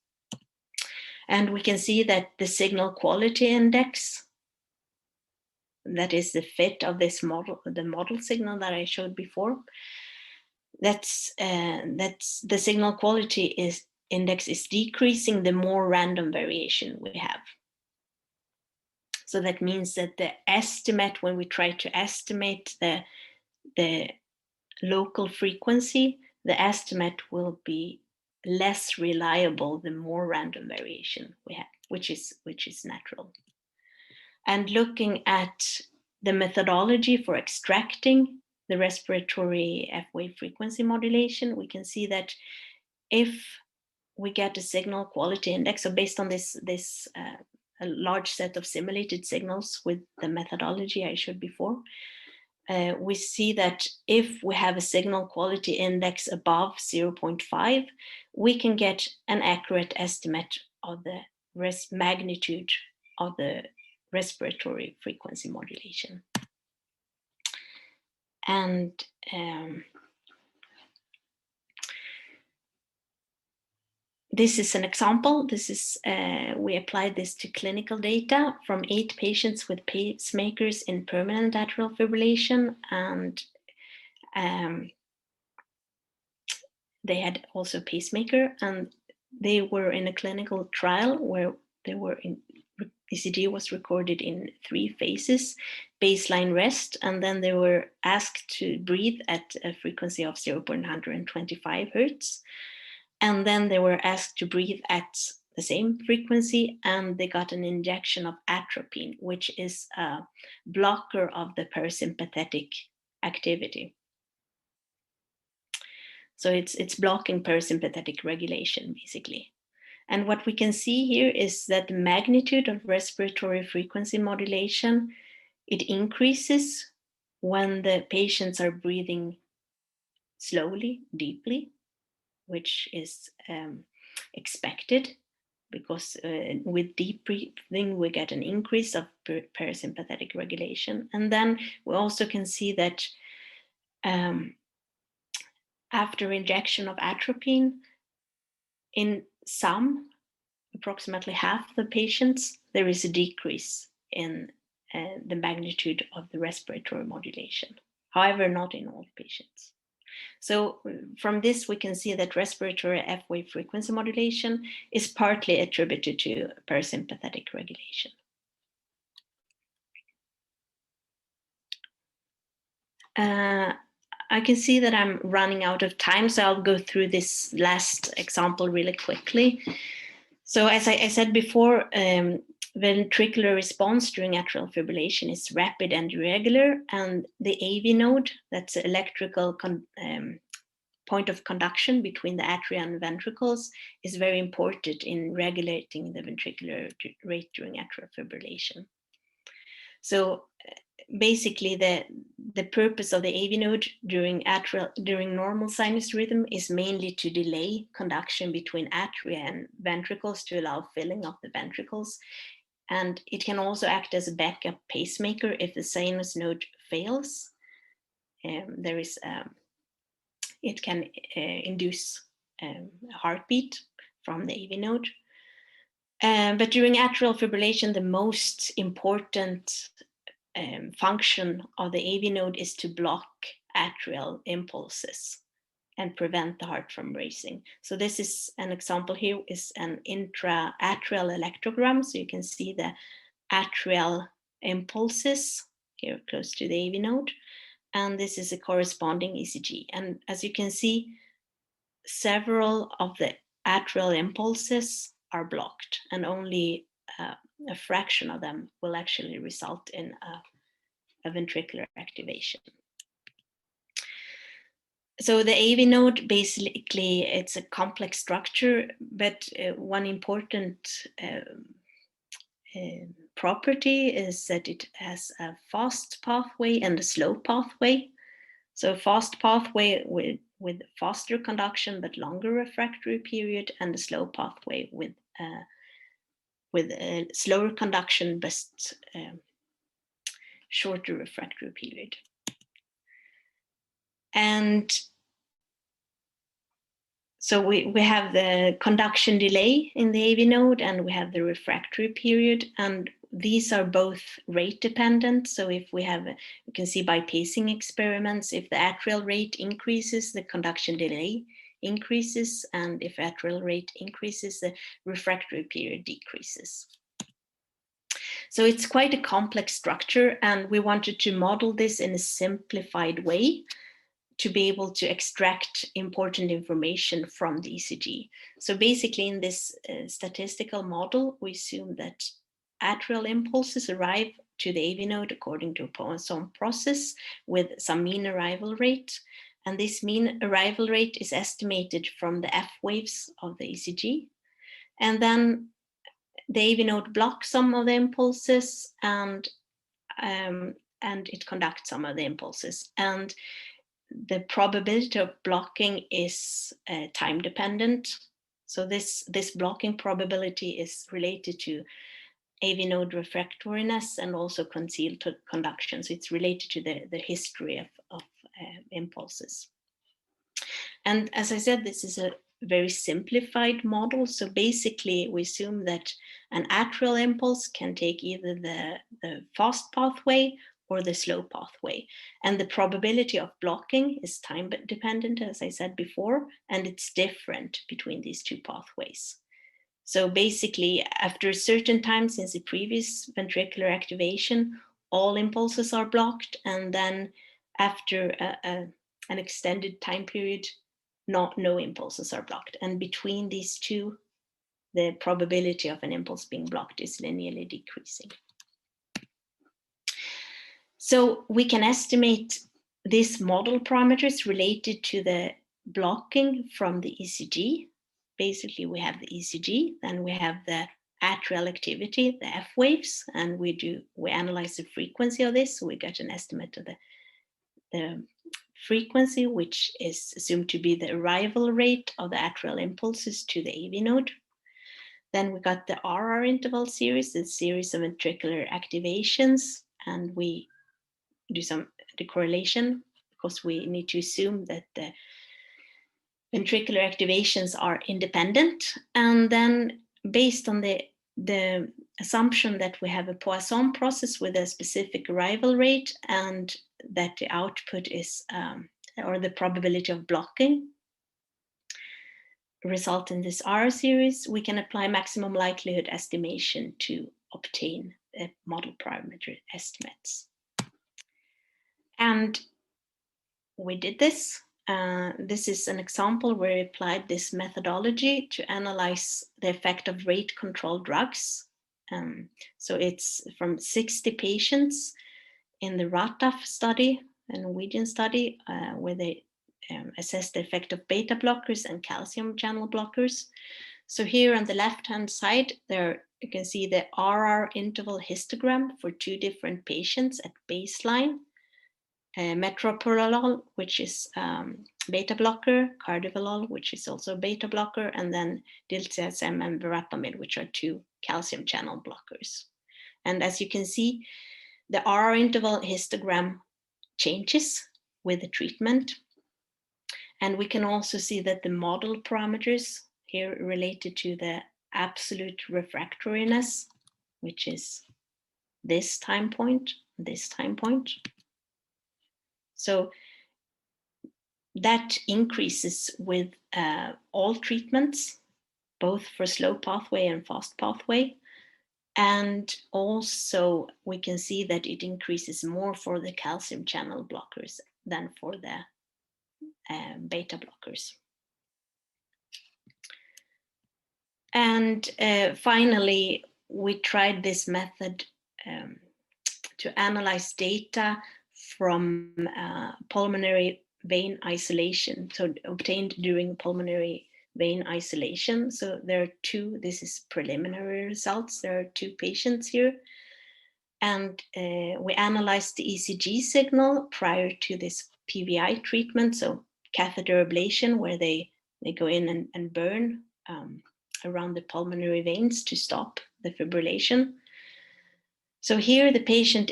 And we can see that the signal quality index, that is the fit of this model, the model signal that I showed before, that's the signal quality index is decreasing the more random variation we have. So that means that the estimate, when we try to estimate the local frequency, the estimate will be less reliable the more random variation we have, which is natural. And looking at the methodology for extracting the respiratory F-wave frequency modulation, we can see that if we get a signal quality index, so based on this a large set of simulated signals with the methodology I showed before, we see that if we have a signal quality index above 0.5, we can get an accurate estimate of the magnitude of the respiratory frequency modulation. And this is an example. This is we applied this to clinical data from 8 patients with pacemakers in permanent atrial fibrillation, and they had also pacemaker, and they were in a clinical trial where they were in ECG was recorded in 3 phases: baseline rest, and then they were asked to breathe at a frequency of 0.125 hertz. And then they were asked to breathe at the same frequency, and they got an injection of atropine, which is a blocker of the parasympathetic activity. So it's blocking parasympathetic regulation, basically. And what we can see here is that the magnitude of respiratory frequency modulation, it increases when the patients are breathing slowly, deeply, which is expected, because with deep breathing, we get an increase of parasympathetic regulation. And then we also can see that after injection of atropine, in some, approximately half the patients, there is a decrease in the magnitude of the respiratory modulation. However, not in all patients. So from this, we can see that respiratory F-wave frequency modulation is partly attributed to parasympathetic regulation. I can see that I'm running out of time, so I'll go through this last example really quickly. So as I said before, ventricular response during atrial fibrillation is rapid and irregular, and the AV node, that's the electrical point of conduction between the atria and ventricles, is very important in regulating the ventricular rate during atrial fibrillation. So basically the purpose of the AV node during normal sinus rhythm is mainly to delay conduction between atria and ventricles to allow filling of the ventricles. And it can also act as a backup pacemaker if the sinus node fails. It can induce heartbeat from the AV node. But during atrial fibrillation, the most important function of the AV node is to block atrial impulses and prevent the heart from racing. So this is an example here, is an intra-atrial electrogram. So you can see the atrial impulses here close to the AV node. And this is a corresponding ECG. And as you can see, several of the atrial impulses are blocked, and only a fraction of them will actually result in a ventricular activation. So the AV node, basically, it's a complex structure, but one important property is that it has a fast pathway and a slow pathway. So fast pathway with faster conduction but longer refractory period, and a slow pathway with a slower conduction but shorter refractory period. And so we have the conduction delay in the AV node, and we have the refractory period, and these are both rate dependent. So if we have, you can see by pacing experiments, if the atrial rate increases, the conduction delay increases, and if atrial rate increases, the refractory period decreases. So it's quite a complex structure, and we wanted to model this in a simplified way to be able to extract important information from the ECG. So basically in this statistical model, we assume that atrial impulses arrive to the AV node according to a Poisson process with some mean arrival rate. And this mean arrival rate is estimated from the F waves of the ECG. And then the AV node blocks some of the impulses, and it conducts some of the impulses. And the probability of blocking is time dependent. So this blocking probability is related to AV node refractoriness and also concealed conduction. So it's related to the history of impulses. And as I said, this is a very simplified model. So basically we assume that an atrial impulse can take either the fast pathway or the slow pathway. And the probability of blocking is time dependent, as I said before, and it's different between these two pathways. So basically, after a certain time since the previous ventricular activation, all impulses are blocked, and then after an extended time period, no impulses are blocked. And between these two, the probability of an impulse being blocked is linearly decreasing. So we can estimate these model parameters related to the blocking from the ECG. Basically, we have the ECG, then we have the atrial activity, the F waves, and we analyze the frequency of this. So we get an estimate of the frequency, which is assumed to be the arrival rate of the atrial impulses to the AV node. Then we got the RR interval series, the series of ventricular activations, and we do some decorrelation because we need to assume that the ventricular activations are independent. And then based on the assumption that we have a Poisson process with a specific arrival rate and that the output is, or the probability of blocking result in this R series, we can apply maximum likelihood estimation to obtain model parameter estimates. And we did this. This is an example where we applied this methodology to analyze the effect of rate-controlled drugs. So it's from 60 patients in the RATAF study, a Norwegian study, where they assessed the effect of beta blockers and calcium channel blockers. So here on the left-hand side, there you can see the RR interval histogram for two different patients at baseline. Metoprolol, which is beta blocker, cardiovascular, which is also beta blocker, and then diltiazem and verapamil, which are two calcium channel blockers. And as you can see, the RR interval histogram changes with the treatment. And we can also see that the model parameters here related to the absolute refractoriness, which is this time point, this time point. So that increases with all treatments, both for slow pathway and fast pathway. And also we can see that it increases more for the calcium channel blockers than for the beta blockers. And finally, we tried this method to analyze data from pulmonary vein isolation, so obtained during pulmonary vein isolation. So there are two, this is preliminary results. There are two patients here. And we analyzed the ECG signal prior to this PVI treatment, so catheter ablation, where they go in and burn around the pulmonary veins to stop the fibrillation. So here the patients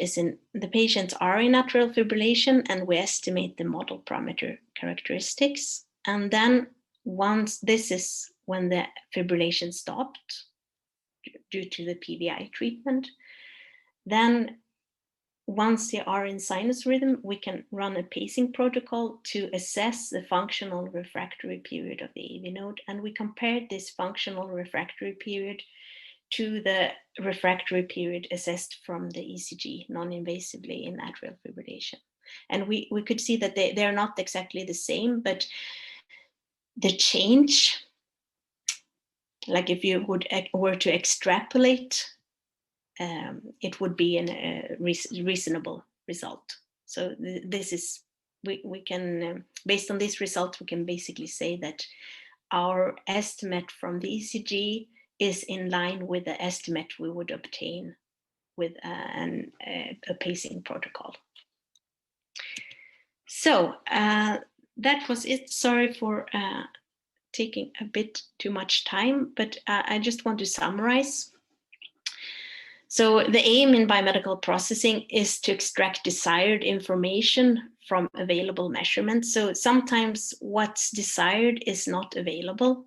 are in atrial fibrillation, and we estimate the model parameter characteristics. And then once, this is when the fibrillation stopped due to the PVI treatment, then once they are in sinus rhythm, we can run a pacing protocol to assess the functional refractory period of the AV node. And we compared this functional refractory period to the refractory period assessed from the ECG non-invasively in atrial fibrillation. And we could see that they're not exactly the same, but the change, like if you were to extrapolate, it would be a reasonable result. So this is, we can, based on this result, we can basically say that our estimate from the ECG is in line with the estimate we would obtain with a pacing protocol. So that was it. Sorry for taking a bit too much time, but I just want to summarize. So the aim in biomedical processing is to extract desired information from available measurements. So sometimes what's desired is not available.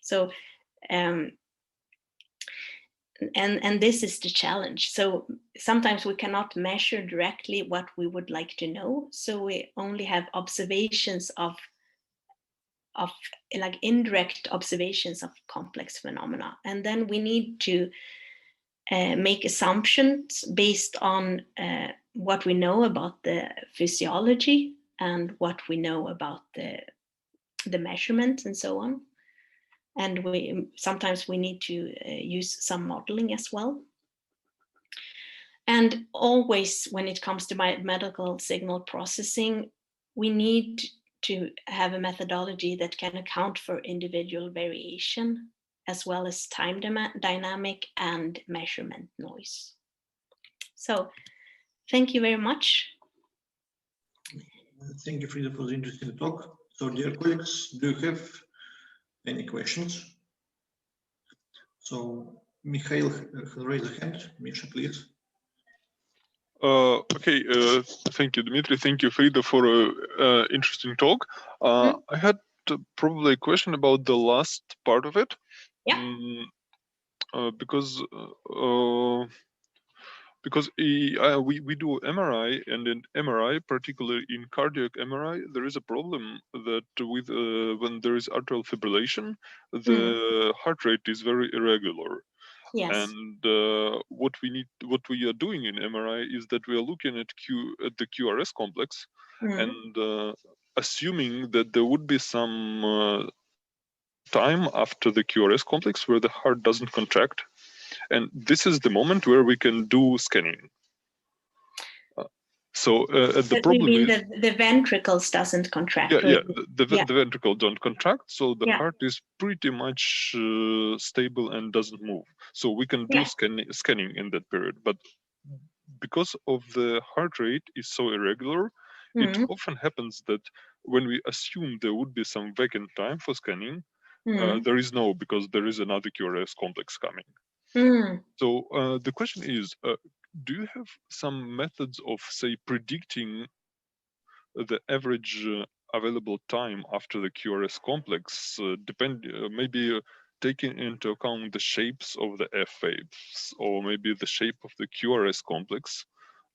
So and this is the challenge. So sometimes we cannot measure directly what we would like to know. So we only have observations of like indirect observations of complex phenomena. And then we need to make assumptions based on what we know about the physiology and what we know about the measurements and so on. And sometimes we need to use some modeling as well. And always when it comes to medical signal processing, we need to have a methodology that can account for individual variation, as well as time dynamic and measurement noise. So thank you very much. Thank you, Frida, for the interesting talk. So dear colleagues, do you have any questions? So Mikhail has raised a hand. Misha, please. Okay, thank you, Dmitry. Thank you, Frida, for an interesting talk. I had probably a question about the last part of it. Yeah. Because we do MRI, and in MRI, particularly in cardiac MRI, there is a problem that with when there is atrial fibrillation, the heart rate is very irregular. Yes. And what we are doing in MRI is that we are looking at the QRS complex, and assuming that there would be some time after the QRS complex where the heart doesn't contract, and this is the moment where we can do scanning. The problem is the ventricles doesn't contract. Yeah, the ventricle don't contract, so the heart is pretty much stable and doesn't move. So we can do scanning in that period. But because of the heart rate is so irregular, it often happens that when we assume there would be some vacant time for scanning, there is no, because there is another QRS complex coming. So the question is, do you have some methods of, say, predicting the average available time after the QRS complex, maybe taking into account the shapes of the F waves, or maybe the shape of the QRS complex,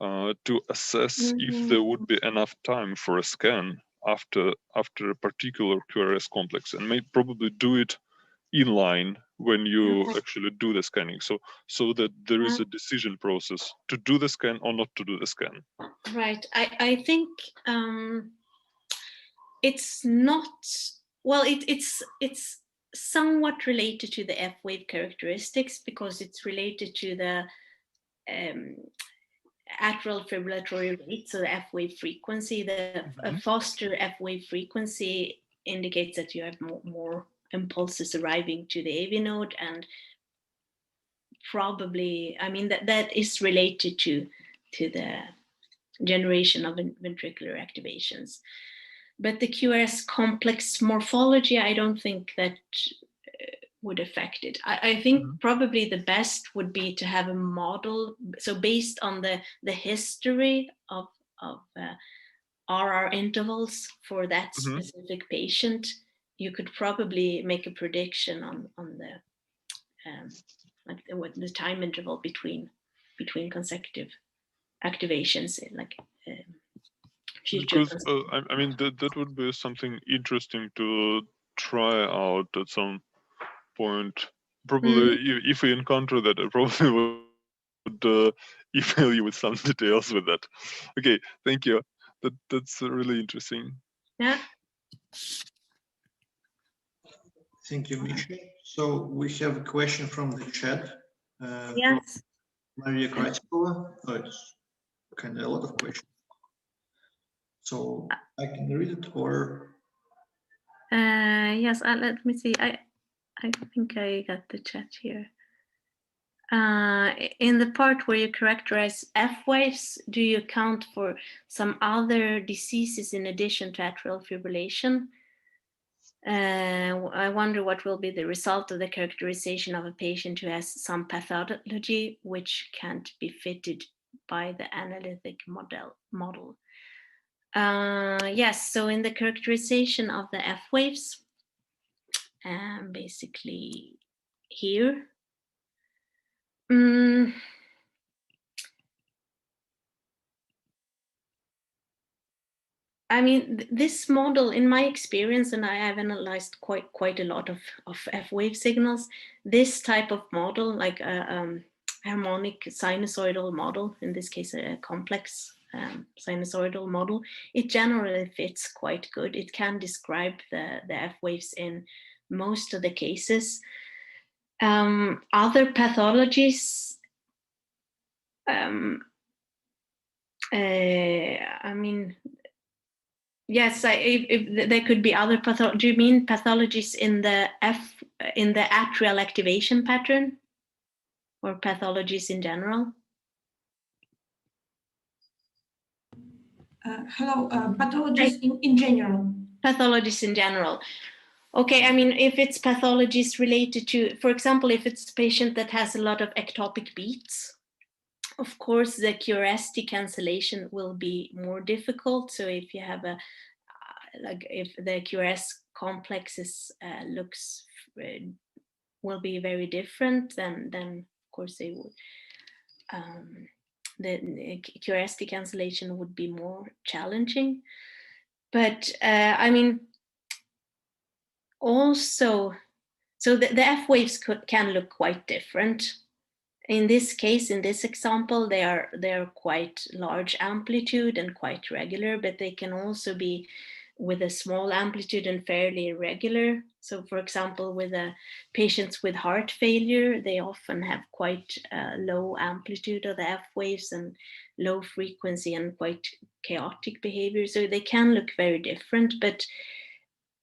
to assess if there would be enough time for a scan after a particular QRS complex, and may probably do it in line when you actually do the scanning, so that there is a decision process to do the scan or not to do the scan. Right. I think it's not, well, it's somewhat related to the F-wave characteristics because it's related to the atrial fibrillatory rate, so the F-wave frequency. The faster F-wave frequency indicates that you have more impulses arriving to the AV node, and probably, I mean, that is related to the generation of ventricular activations. But the QRS complex morphology, I don't think that would affect it. I think probably the best would be to have a model. So based on the history of RR intervals for that specific patient, you could probably make a prediction on the time interval between consecutive activations, like future. Because I mean that would be something interesting to try out at some point. Probably if we encounter that, I probably would email you with some details with that. Okay, thank you. That's really interesting. Yeah. Thank you, Misha. So we have a question from the chat. Yes. Maria Krajcova. Oh, it's kind of a lot of questions. So I can read it, or yes. Let me see. I think I got the chat here. In the part where you characterize F waves, do you account for some other diseases in addition to atrial fibrillation? I wonder what will be the result of the characterization of a patient who has some pathology which can't be fitted by the analytic model. Yes, so in the characterization of the F waves, basically here, I mean, this model, in my experience, and I have analyzed quite a lot of F-wave signals, this type of model, like a harmonic sinusoidal model, in this case, a complex sinusoidal model, it generally fits quite good. It can describe the F-waves in most of the cases. Other pathologies, I mean, yes, if there could be other pathologies. Do you mean pathologies in the atrial activation pattern, or pathologies in general? Hello, pathologies in general. Pathologies in general. Okay, I mean, if it's pathologies related to, for example, if it's a patient that has a lot of ectopic beats, of course, the QRS cancellation will be more difficult. So if you have like if the QRS complexes will be very different, then of course they would. The QRS cancellation would be more challenging. But I mean, also, so the F waves can look quite different. In this case, in this example, they are quite large amplitude and quite regular, but they can also be with a small amplitude and fairly irregular. So for example, with patients with heart failure, they often have quite low amplitude of the F waves and low frequency and quite chaotic behavior. So they can look very different, but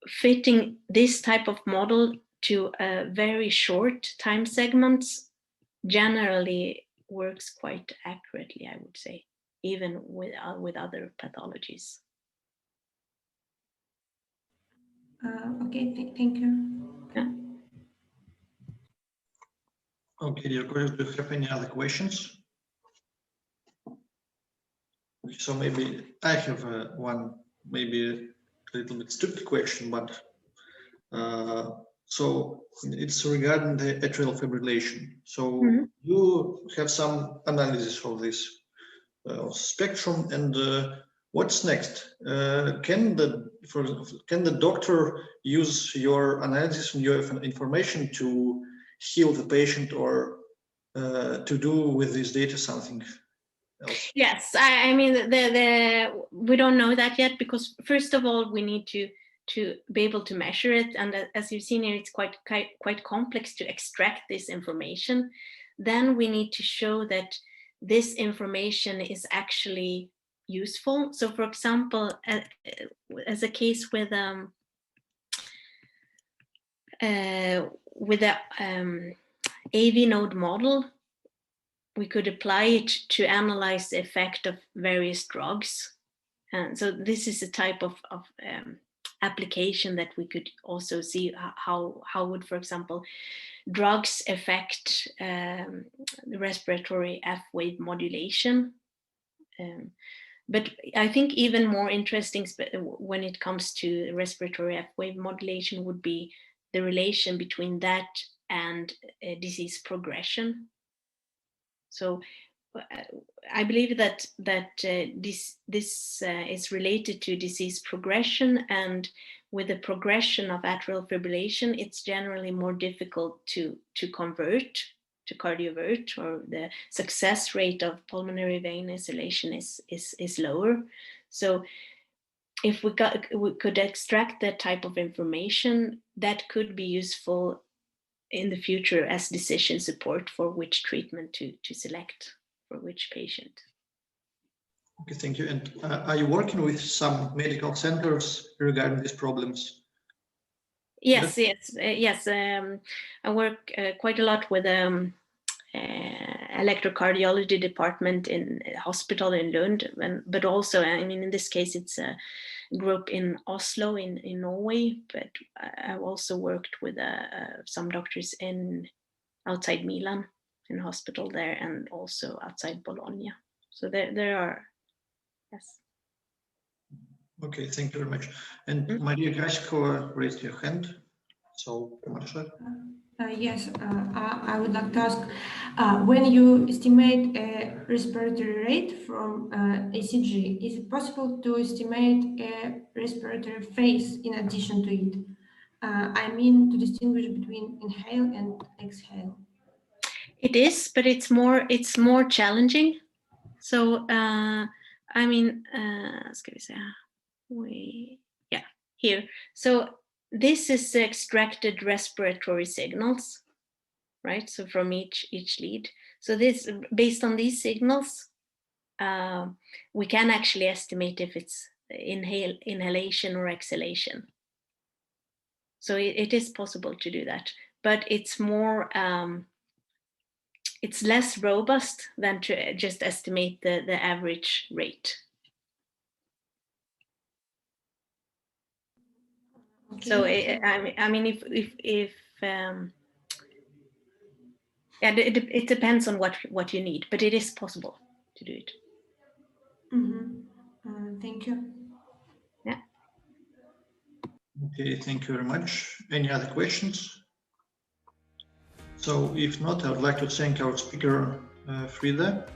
fitting this type of model to very short time segments generally works quite accurately, I would say, even with other pathologies. Okay, thank you. Yeah. Okay, dear colleagues, do you have any other questions? So maybe I have one, maybe a little bit stupid question, but so it's regarding the atrial fibrillation. So you have some analysis of this spectrum, and what's next? Can the doctor use your analysis and your information to heal the patient, or to do with this data something else? Yes, I mean we don't know that yet, because first of all we need to to be able to measure it. And as you've seen here, it's quite complex to extract this information. Then we need to show that this information is actually useful. So for example, as a case with the AV node model, we could apply it to analyze the effect of various drugs. And so this is a type of application that we could also see how would, for example, drugs affect the respiratory F-wave modulation. But I think even more interesting when it comes to respiratory F-wave modulation would be the relation between that and disease progression. So I believe that this is related to disease progression, and with the progression of atrial fibrillation, it's generally more difficult to convert to cardiovert, or the success rate of pulmonary vein isolation is lower. So if we could extract that type of information, that could be useful in the future as decision support for which treatment to select for which patient. Okay, thank you. And are you working with some medical centers regarding these problems? Yes. I work quite a lot with electrocardiology department in a hospital in Lund, but also, I mean, in this case, it's a group in Oslo in Norway, but I've also worked with some doctors outside Milan, in a hospital there, and also outside Bologna. So there are, yes. Okay, thank you very much. And Maria Graskova raised your hand. So, Marsha. Yes, I would like to ask, when you estimate a respiratory rate from ECG, is it possible to estimate a respiratory phase in addition to it? I mean, to distinguish between inhale and exhale. It is, but it's more challenging. So I mean, ska vi se. Here. So this is the extracted respiratory signals, right? So from each lead. So this, based on these signals, we can actually estimate if it's inhalation or exhalation. So it is possible to do that, but it's more, it's less robust than to just estimate the average rate. Okay. So I mean, if yeah, it depends on what you need, but it is possible to do it. Thank you. Yeah. Okay, thank you very much. Any other questions? So if not, I would like to thank our speaker, Frida.